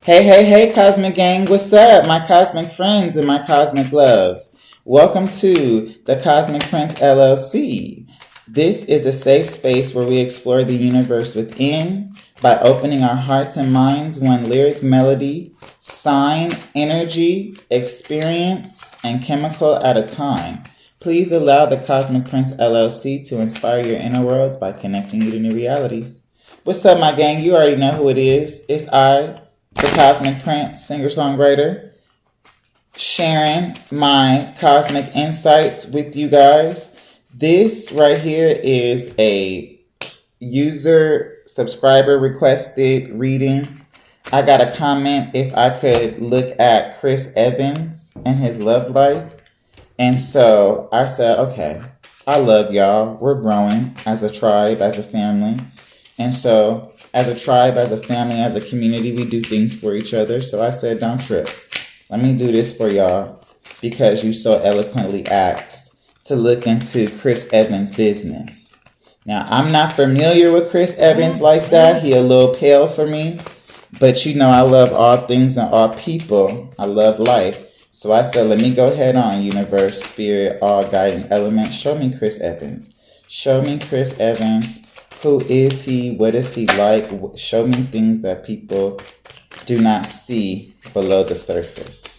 Hey, hey, hey, Cosmic Gang, what's up, my cosmic friends and my cosmic loves? Welcome to the Cosmic Prince LLC. This is a safe space where we explore the universe within by opening our hearts and minds one lyric melody, sign, energy, experience, and chemical at a time. Please allow the Cosmic Prince LLC to inspire your inner worlds by connecting you to new realities. What's up, my gang? You already know who it is. It's I, the Cosmic Prince, singer-songwriter, sharing my cosmic insights with you guys. This right here is a user subscriber requested reading. I got a comment if I could look at Chris Evans and his love life. And so I said, okay, I love y'all. We're growing as a tribe, as a family. And so as a tribe, as a family, as a community, we do things for each other. So I said, don't trip. Let me do this for y'all because you so eloquently asked to look into Chris Evans' business. Now, I'm not familiar with Chris Evans like that. He a little pale for me. But you know I love all things and all people. I love life. So I said, let me go ahead on, universe, spirit, all guiding elements. Show me Chris Evans. Show me Chris Evans. Who is he? What is he like? Show me things that people do not see below the surface.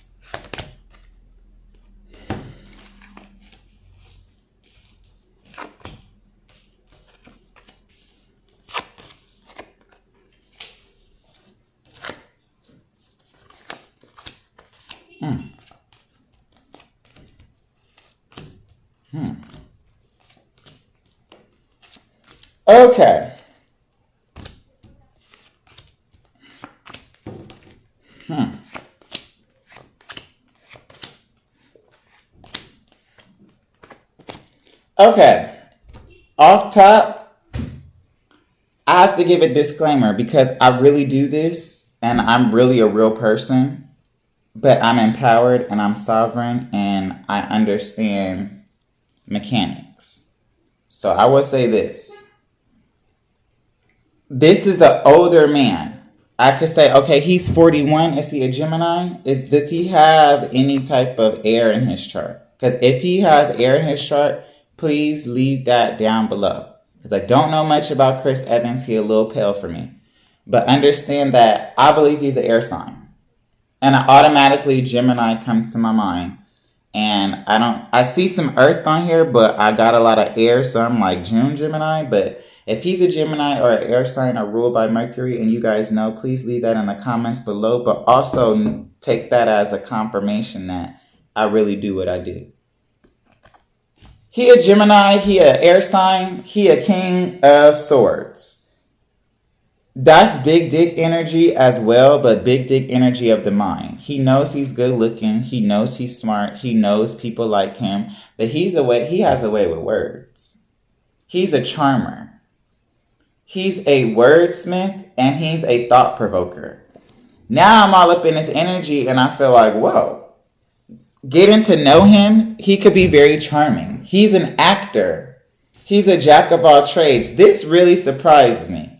Okay. Okay. Off top, I have to give a disclaimer because I really do this and I'm really a real person, but I'm empowered and I'm sovereign and I understand mechanics. So I will say this. This is an older man. I could say, okay, he's 41. Is he a Gemini? Does he have any type of air in his chart? Because if he has air in his chart, please leave that down below. Because I don't know much about Chris Evans. He's a little pale for me. But understand that I believe he's an air sign. And automatically Gemini comes to my mind. And I see some earth on here, but I got a lot of air. So I'm like June Gemini, but if he's a Gemini or an air sign or ruled by Mercury and you guys know, please leave that in the comments below. But also take that as a confirmation that I really do what I do. He a Gemini, he a air sign, he a king of swords. That's big dick energy as well, but big dick energy of the mind. He knows he's good looking. He knows he's smart. He knows people like him. But he has a way with words. He's a charmer. He's a wordsmith and he's a thought provoker. Now I'm all up in his energy and I feel like, whoa. Getting to know him, he could be very charming. He's an actor. He's a jack of all trades. This really surprised me.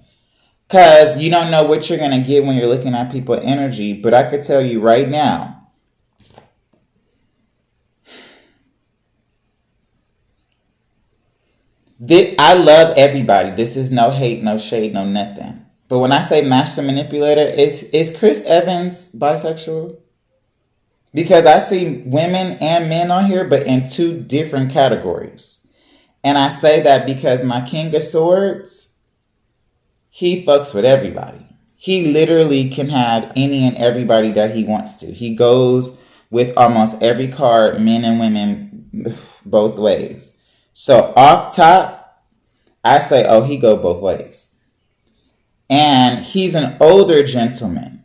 Because you don't know what you're going to get when you're looking at people's energy. But I could tell you right now, I love everybody. This is no hate, no shade, no nothing. But when I say master manipulator, is Chris Evans bisexual? Because I see women and men on here, but in two different categories. And I say that because my King of Swords, he fucks with everybody. He literally can have any and everybody that he wants to. He goes with almost every card, men and women, both ways. So off top, I say, oh, he go both ways. And he's an older gentleman.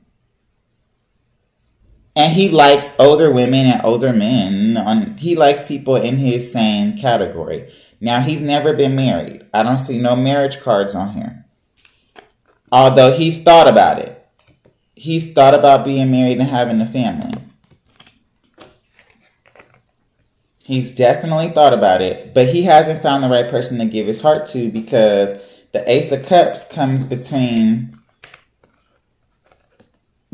And he likes older women and older men. He likes people in his same category. Now, he's never been married. I don't see no marriage cards on here. Although he's thought about it. He's thought about being married and having a family. He's definitely thought about it, but he hasn't found the right person to give his heart to because the Ace of Cups comes between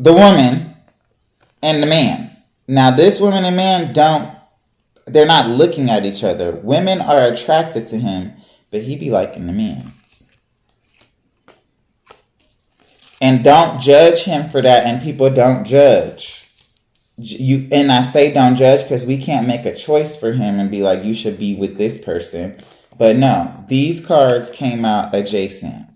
the woman and the man. Now, this woman and man they're not looking at each other. Women are attracted to him, but he be liking the men's. And don't judge him for that, and people don't judge. And I say don't judge because we can't make a choice for him and be like, you should be with this person. But no, these cards came out adjacent.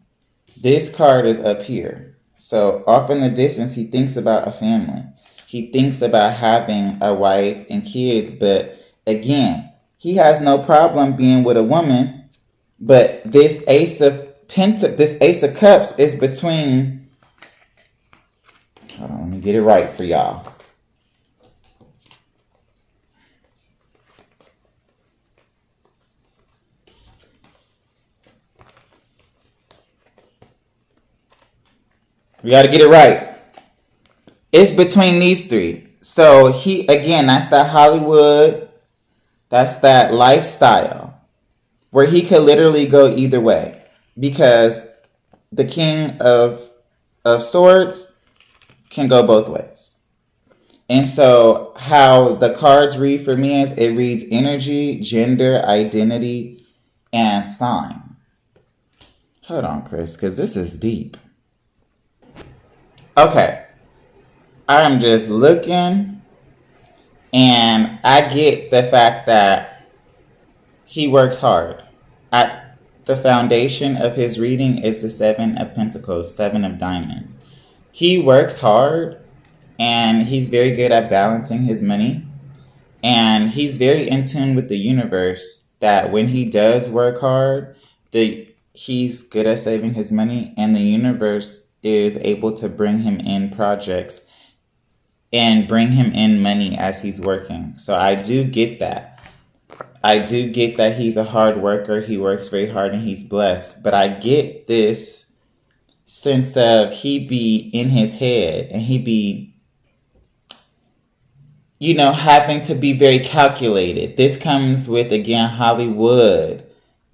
This card is up here. So off in the distance, he thinks about a family. He thinks about having a wife and kids. But again, he has no problem being with a woman. But this Ace of Cups is between. Hold on, let me get it right for y'all. We got to get it right. It's between these three. So that's that Hollywood, that's that lifestyle where he could literally go either way, because the King of Swords can go both ways. And so how the cards read for me is it reads energy, gender, identity, and sign. Hold on, Chris, because this is deep. Okay, I'm just looking, and I get the fact that he works hard. The foundation of his reading is the Seven of Pentacles, Seven of Diamonds. He works hard, and he's very good at balancing his money, and he's very in tune with the universe that when he does work hard, he's good at saving his money, and the universe is able to bring him in projects and bring him in money as he's working. So I do get that. I do get that he's a hard worker. He works very hard and he's blessed. But I get this sense of he be in his head and he be, having to be very calculated. This comes with, again, Hollywood.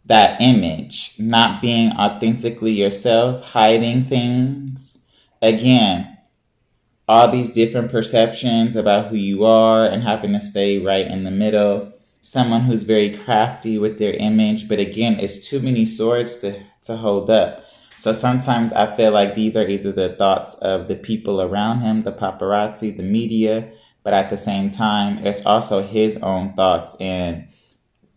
That image, not being authentically yourself, hiding things. Again, all these different perceptions about who you are and having to stay right in the middle. Someone who's very crafty with their image, but again, it's too many swords to hold up. So sometimes I feel like these are either the thoughts of the people around him, the paparazzi, the media, but at the same time, it's also his own thoughts and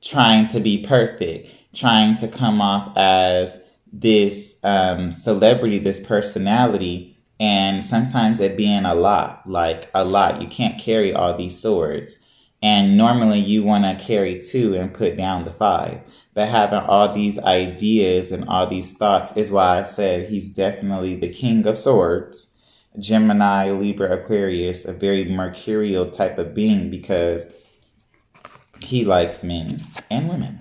trying to be perfect. Trying to come off as this celebrity, this personality, and sometimes it being a lot. You can't carry all these swords. And normally you want to carry 2 and put down the 5. But having all these ideas and all these thoughts is why I said he's definitely the King of Swords. Gemini, Libra, Aquarius, a very mercurial type of being because he likes men and women.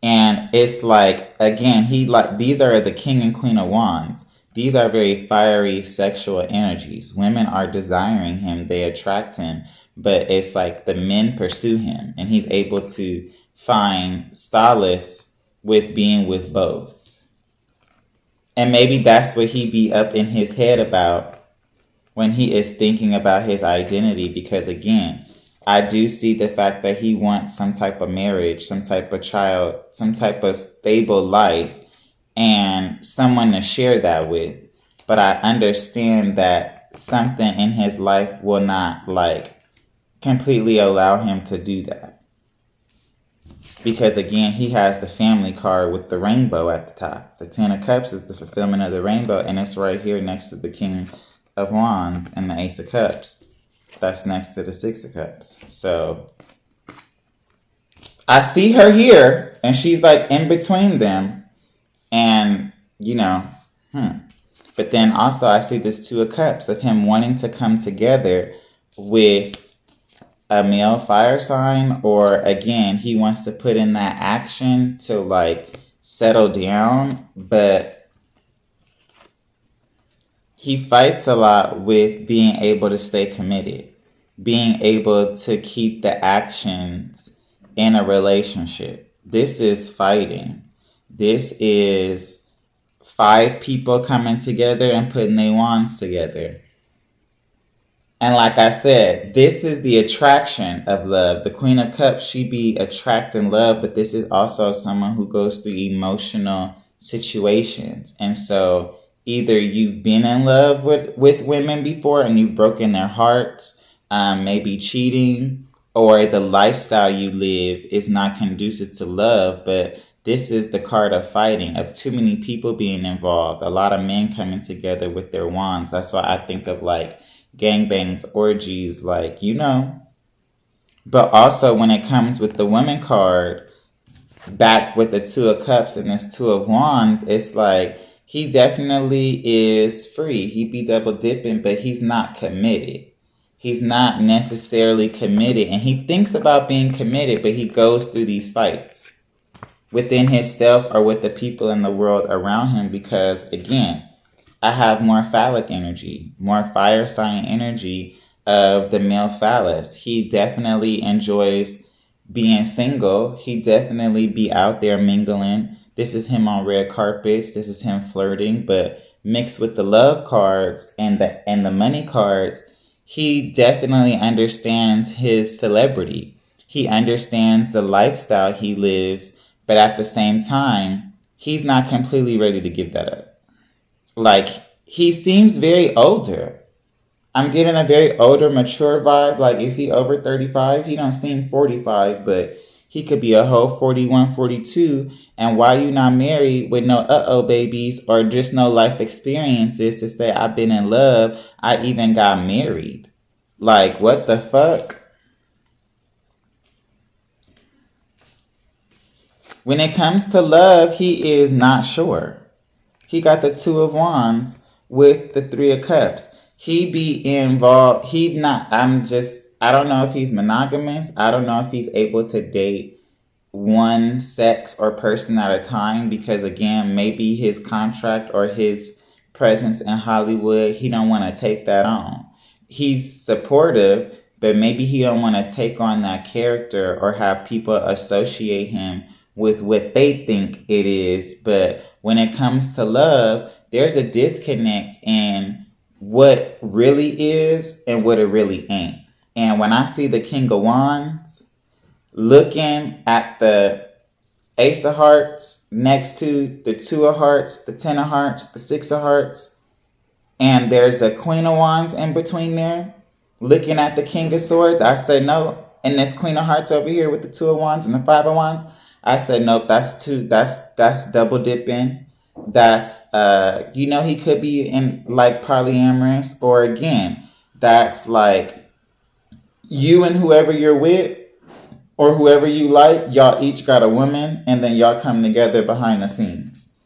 And it's like, again, these are the King and Queen of Wands. These are very fiery sexual energies. Women are desiring him. They attract him. But it's like the men pursue him. And he's able to find solace with being with both. And maybe that's what he be up in his head about when he is thinking about his identity. Because again, I do see the fact that he wants some type of marriage, some type of child, some type of stable life, and someone to share that with. But I understand that something in his life will not completely allow him to do that. Because again, he has the family card with the rainbow at the top. The 10 of Cups is the fulfillment of the rainbow, and it's right here next to the King of Wands and the Ace of Cups. That's next to the 6 of Cups. So I see her here, and she's in between them. And, But then also I see this 2 of Cups of him wanting to come together with a male fire sign. Or, again, he wants to put in that action to, settle down. But he fights a lot with being able to stay committed, being able to keep the actions in a relationship. This is fighting. This is 5 people coming together and putting their wands together. And like I said, this is the attraction of love. The Queen of Cups, she be attracting love, but this is also someone who goes through emotional situations. And so either you've been in love with women before and you've broken their hearts, maybe cheating, or the lifestyle you live is not conducive to love. But this is the card of fighting, of too many people being involved, a lot of men coming together with their wands. That's why I think of like gangbangs, orgies, like, But also when it comes with the woman card, back with the Two of Cups and this Two of Wands, it's like he definitely is free. He be double dipping, but he's not committed. He's not necessarily committed, and he thinks about being committed, but he goes through these fights within himself or with the people in the world around him because, again, I have more phallic energy, more fire sign energy of the male phallus. He definitely enjoys being single. He definitely be out there mingling. This is him on red carpets. This is him flirting, but mixed with the love cards and the money cards, he definitely understands his celebrity. He understands the lifestyle he lives, but at the same time, he's not completely ready to give that up. Like, he seems very older. I'm getting a very older, mature vibe. Like, is he over 35? He don't seem 45, but he could be a whole 41, 42. And why you not married with no uh-oh babies or just no life experiences to say, I've been in love, I even got married? Like, what the fuck? When it comes to love, he is not sure. He got the Two of Wands with the Three of Cups. He be involved. I don't know if he's monogamous. I don't know if he's able to date one sex or person at a time because, again, maybe his contract or his presence in Hollywood, he don't want to take that on. He's supportive, but maybe he don't want to take on that character or have people associate him with what they think it is. But when it comes to love, there's a disconnect in what really is and what it really ain't. And when I see the King of Wands looking at the Ace of Hearts next to the Two of Hearts, the Ten of Hearts, the Six of Hearts, and there's a Queen of Wands in between there, looking at the King of Swords, I say no. And this Queen of Hearts over here with the Two of Wands and the Five of Wands, I said nope. That's double dipping. That's he could be in like polyamorous, or again, that's like you and whoever you're with or whoever you like, y'all each got a woman and then y'all come together behind the scenes.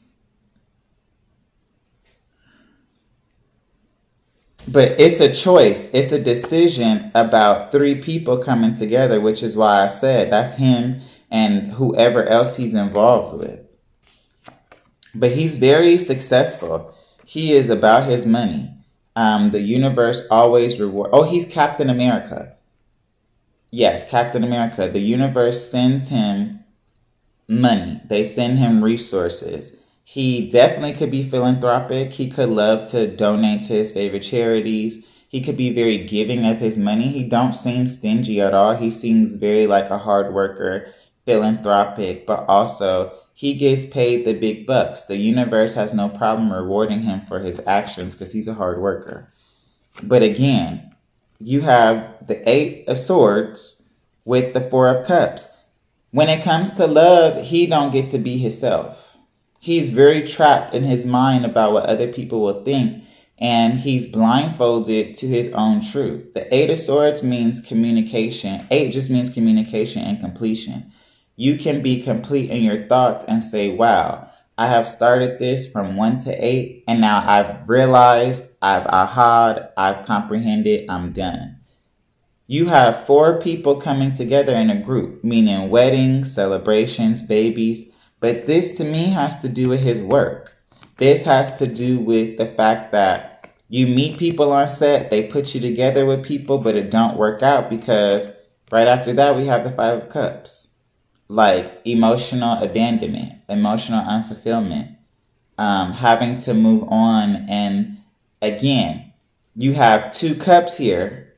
But it's a choice. It's a decision about 3 people coming together, which is why I said that's him and whoever else he's involved with. But he's very successful. He is about his money. The universe always reward. Oh, he's Captain America. Yes, Captain America. The universe sends him money. They send him resources. He definitely could be philanthropic. He could love to donate to his favorite charities. He could be very giving of his money. He don't seem stingy at all. He seems very like a hard worker, philanthropic, but also he gets paid the big bucks. The universe has no problem rewarding him for his actions because he's a hard worker. But again, you have the Eight of Swords with the Four of Cups. When it comes to love, he don't get to be himself. He's very trapped in his mind about what other people will think, and he's blindfolded to his own truth. The Eight of Swords means communication. 8 just means communication and completion. You can be complete in your thoughts and say, wow, I have started this from 1 to 8, and now I've realized, I've ahaed, I've comprehended, I'm done. You have 4 people coming together in a group, meaning weddings, celebrations, babies. But this to me has to do with his work. This has to do with the fact that you meet people on set, they put you together with people, but it don't work out because right after that we have the Five of Cups. Like emotional abandonment, emotional unfulfillment. having to move on. And again, you have 2 cups here,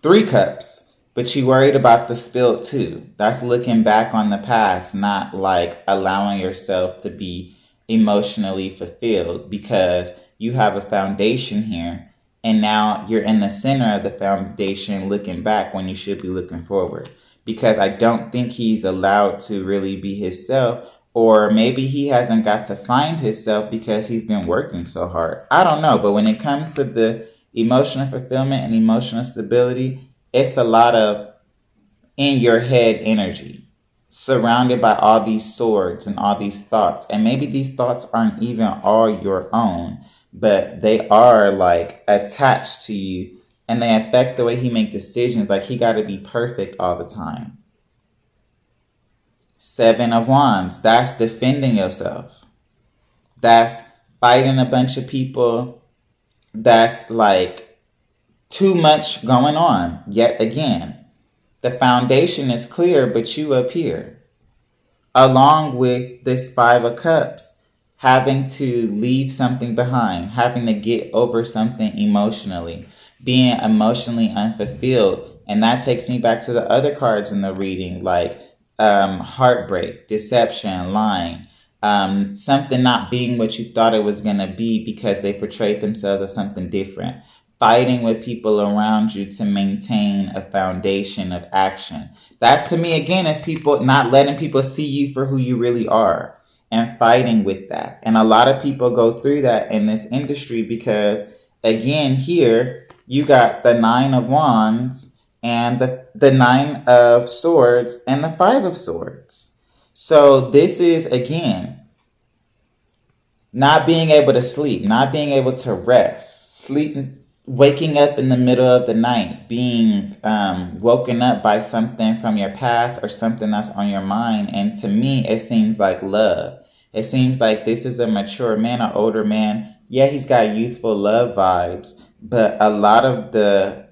3 cups, but you worried about the spilled 2. That's looking back on the past, not like allowing yourself to be emotionally fulfilled, because you have a foundation here and now you're in the center of the foundation looking back when you should be looking forward, because I don't think he's allowed to really be himself, or maybe he hasn't got to find himself because he's been working so hard. I don't know, but when it comes to the emotional fulfillment and emotional stability, it's a lot of in your head energy, surrounded by all these swords and all these thoughts. And maybe these thoughts aren't even all your own, but they are like attached to you and they affect the way he make decisions. Like he got to be perfect all the time. 7 of Wands, that's defending yourself. That's fighting a bunch of people. That's like too much going on yet again. The foundation is clear, but you appear. Along with this 5 of Cups, having to leave something behind, having to get over something emotionally, being emotionally unfulfilled. And that takes me back to the other cards in the reading, like heartbreak, deception, lying, something not being what you thought it was going to be because they portrayed themselves as something different. Fighting with people around you to maintain a foundation of action. That to me, again, is people not letting people see you for who you really are and fighting with that. And a lot of people go through that in this industry because, again, here you got the 9 of Wands and the 9 of Swords and the 5 of Swords. So this is, again, not being able to sleep, not being able to rest, sleeping, waking up in the middle of the night, being woken up by something from your past or something that's on your mind. And to me, it seems like love. It seems like this is a mature man, an older man. Yeah, he's got youthful love vibes, but a lot of the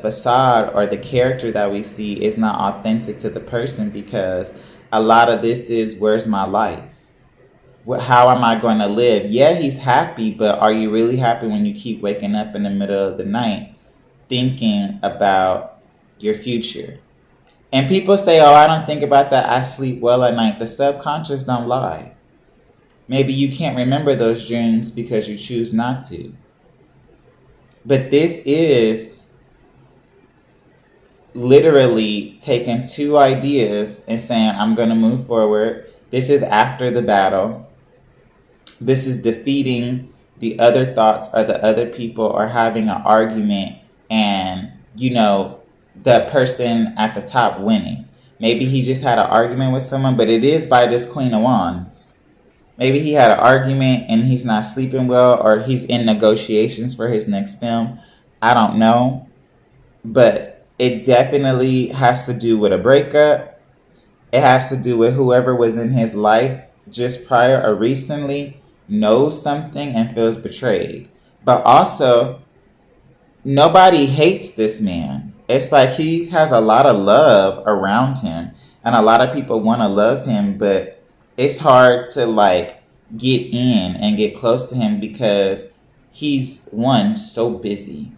facade or the character that we see is not authentic to the person, because a lot of this is, where's my life? How am I going to live? Yeah, he's happy, but are you really happy when you keep waking up in the middle of the night thinking about your future? And people say, oh, I don't think about that. I sleep well at night. The subconscious don't lie. Maybe you can't remember those dreams because you choose not to. But this is literally taking 2 ideas and saying, I'm going to move forward. This is after the battle. This is defeating the other thoughts or the other people, or having an argument and, the person at the top winning. Maybe he just had an argument with someone, but it is by this Queen of Wands. Maybe he had an argument and he's not sleeping well, or he's in negotiations for his next film. I don't know. But it definitely has to do with a breakup. It has to do with whoever was in his life just prior or recently knows something and feels betrayed. But also, nobody hates this man. It's like he has a lot of love around him, and a lot of people want to love him, but it's hard to get in and get close to him because he's, one, so busy,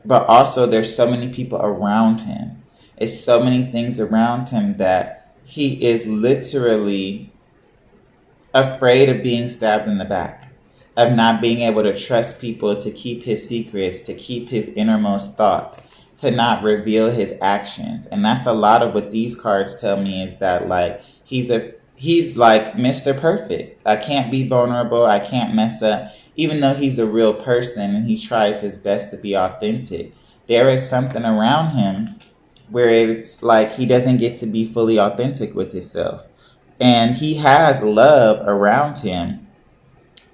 but also there's so many people around him. It's so many things around him that he is literally afraid of being stabbed in the back, of not being able to trust people, to keep his secrets, to keep his innermost thoughts, to not reveal his actions. And that's a lot of what these cards tell me, is that he's like Mr. Perfect. I can't be vulnerable. I can't mess up. Even though he's a real person and he tries his best to be authentic, there is something around him where it's like he doesn't get to be fully authentic with himself. And he has love around him,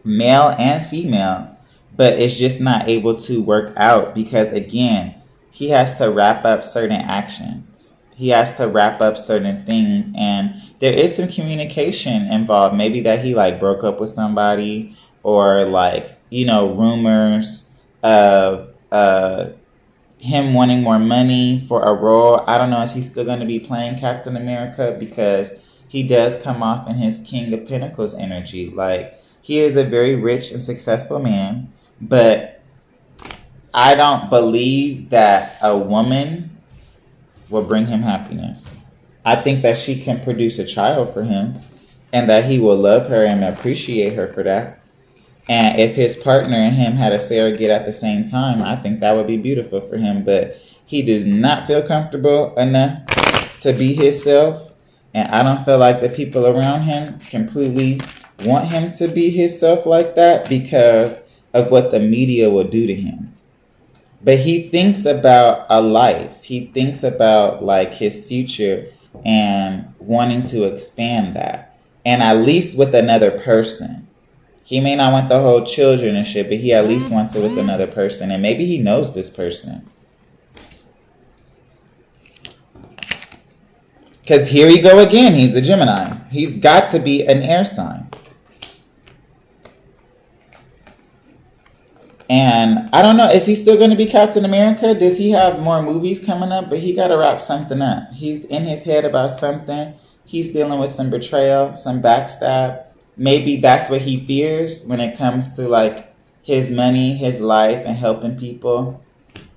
male and female, but it's just not able to work out because, again, he has to wrap up certain actions. He has to wrap up certain things, and there is some communication involved. Maybe that he broke up with somebody, or rumors of him wanting more money for a role. I don't know, is he still going to be playing Captain America? Because he does come off in his King of Pentacles energy. He is a very rich and successful man, but I don't believe that a woman will bring him happiness. I think that she can produce a child for him and that he will love her and appreciate her for that. And if his partner and him had a surrogate at the same time, I think that would be beautiful for him. But he does not feel comfortable enough to be himself. And I don't feel like the people around him completely want him to be himself like that because of what the media will do to him. But he thinks about a life. He thinks about like his future and wanting to expand that. And at least with another person. He may not want the whole children and shit, but he at least wants it with another person. And maybe he knows this person. Because here we go again. He's the Gemini. He's got to be an air sign. And I don't know, is he still going to be Captain America? Does he have more movies coming up? But he got to wrap something up. He's in his head about something. He's dealing with some betrayal, some backstab. Maybe that's what he fears when it comes to like his money, his life, and helping people.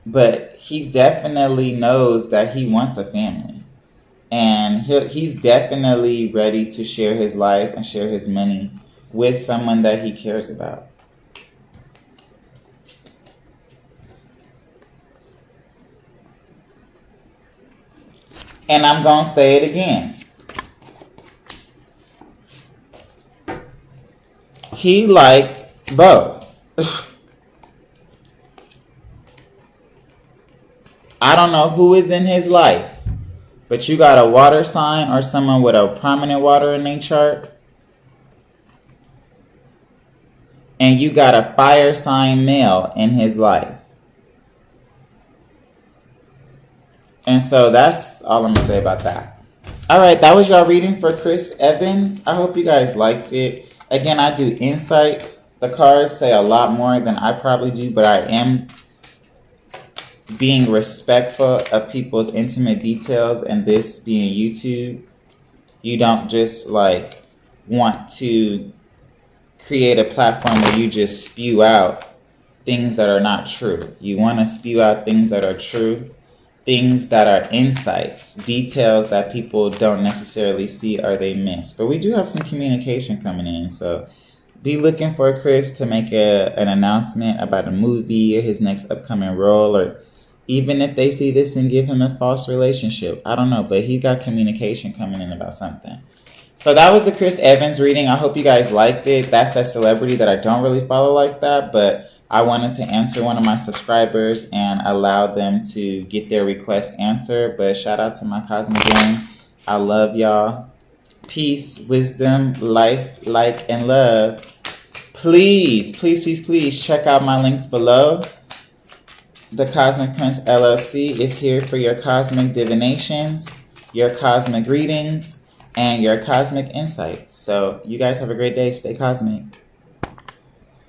But he definitely knows that he wants a family. And he's definitely ready to share his life and share his money with someone that he cares about. And I'm going to say it again. He like both. I don't know who is in his life, but you got a water sign or someone with a prominent water in their chart. And you got a fire sign male in his life. And so that's all I'm going to say about that. Alright, that was y'all reading for Chris Evans. I hope you guys liked it. Again, I do insights. The cards say a lot more than I probably do, but I am being respectful of people's intimate details, and this being YouTube, you don't just like want to create a platform where you just spew out things that are not true. You want to spew out things that are true, things that are insights, details that people don't necessarily see or they miss. But we do have some communication coming in, so be looking for Chris to make an announcement about a movie or his next upcoming role, or even if they see this and give him a false relationship. I don't know, but he got communication coming in about something. So that was the Chris Evans reading. I hope you guys liked it. That's a celebrity that I don't really follow like that, but I wanted to answer one of my subscribers and allow them to get their request answered. But shout out to my Cosmic Gang. I love y'all. Peace, wisdom, life, light, and love. Please, please, please, please check out my links below. The Cosmic Prince LLC is here for your cosmic divinations, your cosmic readings, and your cosmic insights. So you guys have a great day. Stay cosmic.